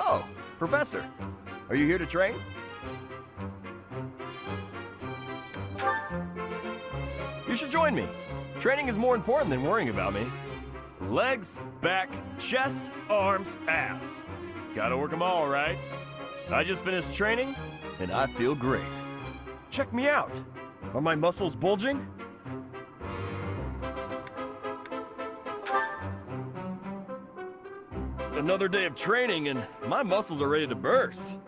Oh, Professor, are you here to train? You should join me. Training is more important than worrying about me. Legs, back, chest, arms, abs. Gotta work them all, right? I just finished training, and I feel great. Check me out. Are my muscles bulging? Another day of training, and my muscles are ready to burst.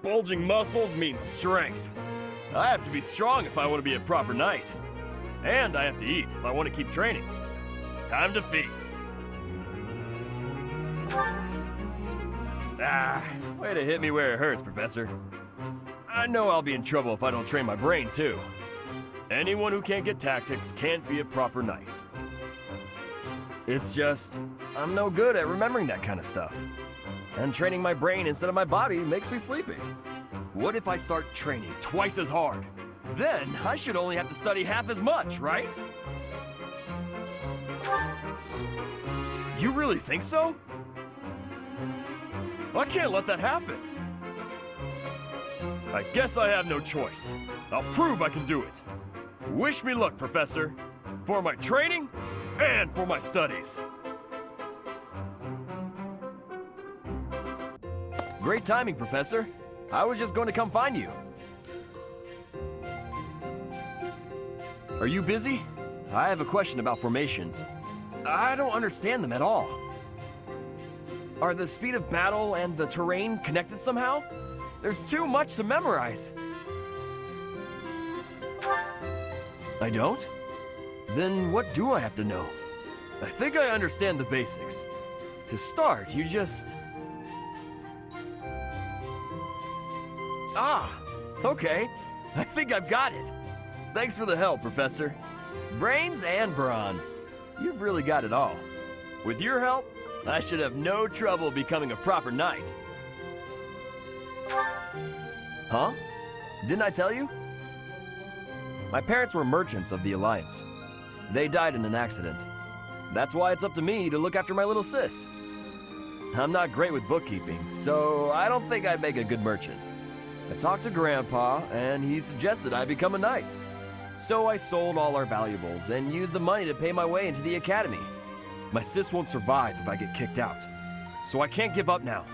Bulging muscles means strength. I have to be strong if I want to be a proper knight. And I have to eat if I want to keep training. Time to feast. Ah, way to hit me where it hurts, Professor. I know I'll be in trouble if I don't train my brain, too. Anyone who can't get tactics can't be a proper knight. It's just, I'm no good at remembering that kind of stuff. And training my brain instead of my body makes me sleepy. What if I start training twice as hard? Then I should only have to study half as much, right? You really think so? I can't let that happen. I guess I have no choice. I'll prove I can do it. Wish me luck, Professor. For my training and for my studies. Great timing, Professor. I was just going to come find you. Are you busy? I have a question about formations. I don't understand them at all. Are the speed of battle and the terrain connected somehow? There's too much to memorize. I don't? Then what do I have to know? I think I understand the basics. To start, you just... Ah, okay. I think I've got it. Thanks for the help, Professor. Brains and brawn. You've really got it all. With your help, I should have no trouble becoming a proper knight. Huh? Didn't I tell you? My parents were merchants of the Alliance. They died in an accident. That's why it's up to me to look after my little sis. I'm not great with bookkeeping, so I don't think I'd make a good merchant. I talked to Grandpa, and he suggested I become a knight. So I sold all our valuables and used the money to pay my way into the academy. My sis won't survive if I get kicked out, so I can't give up now.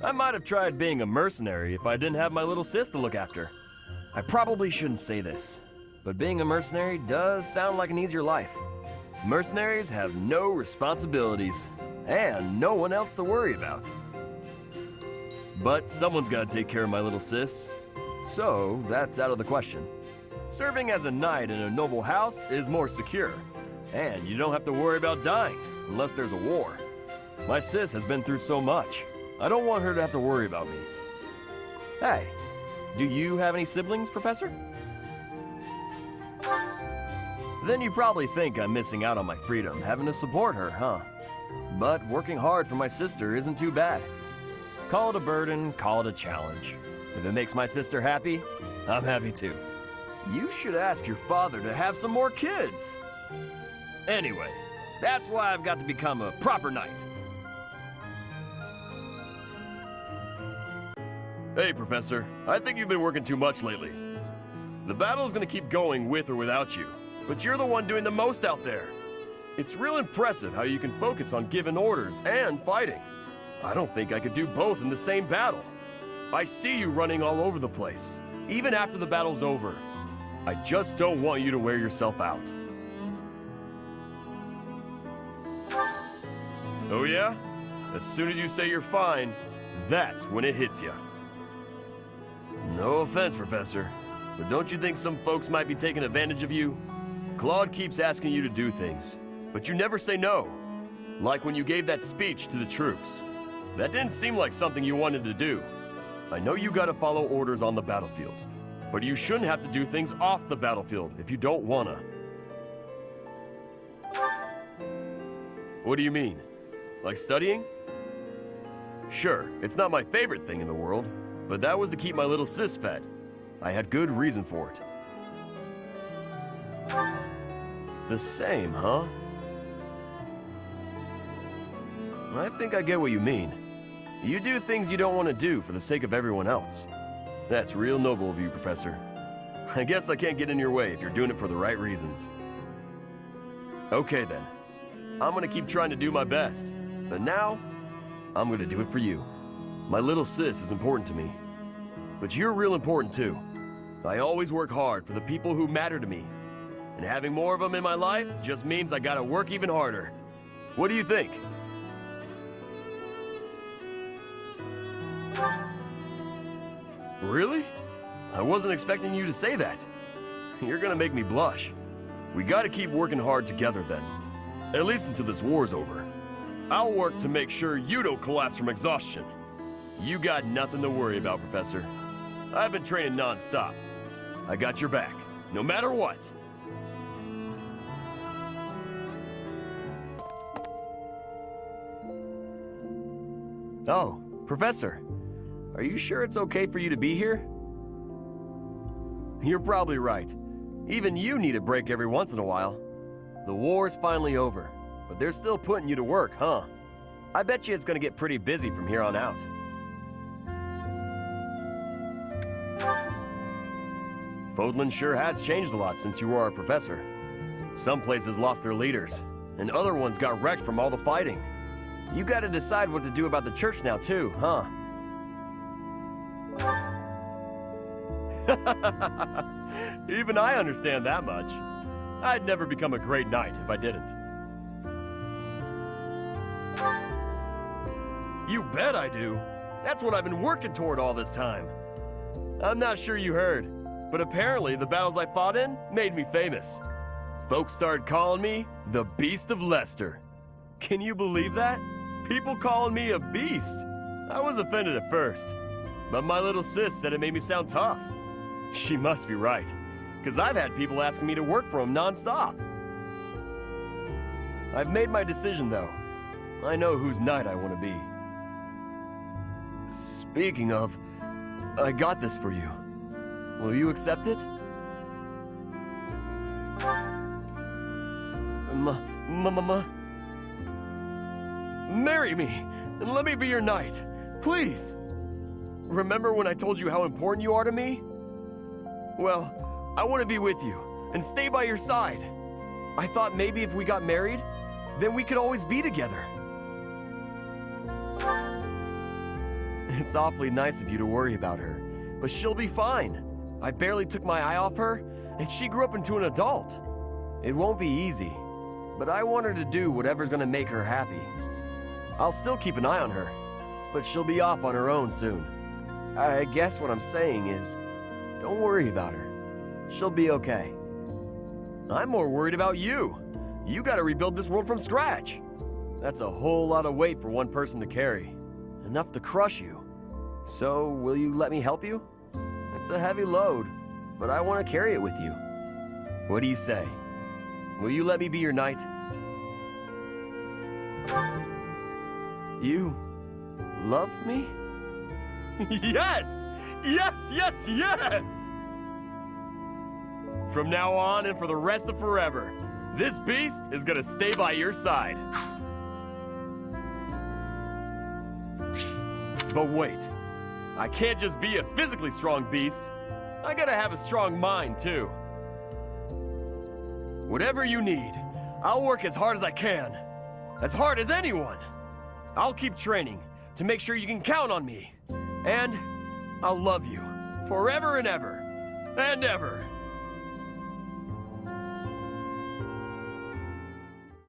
I might have tried being a mercenary if I didn't have my little sis to look after. I probably shouldn't say this, but being a mercenary does sound like an easier life. Mercenaries have no responsibilities and no one else to worry about. But someone's got to take care of my little sis, so that's out of the question. Serving as a knight in a noble house is more secure, and you don't have to worry about dying unless there's a war. My sis has been through so much. I don't want her to have to worry about me. Hey, do you have any siblings, Professor? Then you probably think I'm missing out on my freedom, having to support her, huh? But working hard for my sister isn't too bad. Call it a burden, call it a challenge. If it makes my sister happy, I'm happy too. You should ask your father to have some more kids. Anyway, that's why I've got to become a proper knight. Hey, Professor, I think you've been working too much lately. The battle's gonna keep going with or without you, but you're the one doing the most out there. It's real impressive how you can focus on giving orders and fighting. I don't think I could do both in the same battle. I see you running all over the place, even after the battle's over. I just don't want you to wear yourself out. Oh yeah? As soon as you say you're fine, that's when it hits you. No offense, Professor, but don't you think some folks might be taking advantage of you? Claude keeps asking you to do things, but you never say no. Like when you gave that speech to the troops. That didn't seem like something you wanted to do. I know you gotta follow orders on the battlefield, but you shouldn't have to do things off the battlefield if you don't wanna. What do you mean? Like studying? Sure, it's not my favorite thing in the world, but that was to keep my little sis fed. I had good reason for it. The same, huh? I think I get what you mean. You do things you don't want to do for the sake of everyone else. That's real noble of you, Professor. I guess I can't get in your way if you're doing it for the right reasons. Okay then. I'm gonna keep trying to do my best. But now, I'm gonna do it for you. My little sis is important to me. But you're real important too. I always work hard for the people who matter to me. And having more of them in my life just means I gotta work even harder. What do you think? Really? I wasn't expecting you to say that. You're gonna make me blush. We gotta keep working hard together then. At least until this war's over. I'll work to make sure you don't collapse from exhaustion. You got nothing to worry about, Professor. I've been training non-stop. I got your back, no matter what. Oh, Professor. Are you sure it's okay for you to be here? You're probably right. Even you need a break every once in a while. The war's finally over, but they're still putting you to work, huh? I bet you it's gonna get pretty busy from here on out. Fodlan sure has changed a lot since you were our professor. Some places lost their leaders, and other ones got wrecked from all the fighting. You gotta decide what to do about the church now too, huh? Even I understand that much. I'd never become a great knight if I didn't. You bet I do. That's what I've been working toward all this time. I'm not sure you heard, but apparently the battles I fought in made me famous. Folks started calling me the Beast of Leicester. Can you believe that? People calling me a beast. I was offended at first, but my little sis said it made me sound tough. She must be right, because I've had people asking me to work for them non-stop. I've made my decision, though. I know whose knight I want to be. Speaking of, I got this for you. Will you accept it? Marry me, and let me be your knight, please. Remember when I told you how important you are to me? Well, I want to be with you, and stay by your side. I thought maybe if we got married, then we could always be together. It's awfully nice of you to worry about her, but she'll be fine. I barely took my eye off her, and she grew up into an adult. It won't be easy, but I want her to do whatever's gonna make her happy. I'll still keep an eye on her, but she'll be off on her own soon. I guess what I'm saying is, don't worry about her. She'll be okay. I'm more worried about you. You gotta rebuild this world from scratch. That's a whole lot of weight for one person to carry. Enough to crush you. So, will you let me help you? It's a heavy load, but I want to carry it with you. What do you say? Will you let me be your knight? You love me? Yes! Yes, yes, yes! From now on and for the rest of forever, this beast is gonna stay by your side. But wait, I can't just be a physically strong beast. I gotta have a strong mind, too. Whatever you need, I'll work as hard as I can. As hard as anyone. I'll keep training to make sure you can count on me. And I'll love you forever and ever and ever.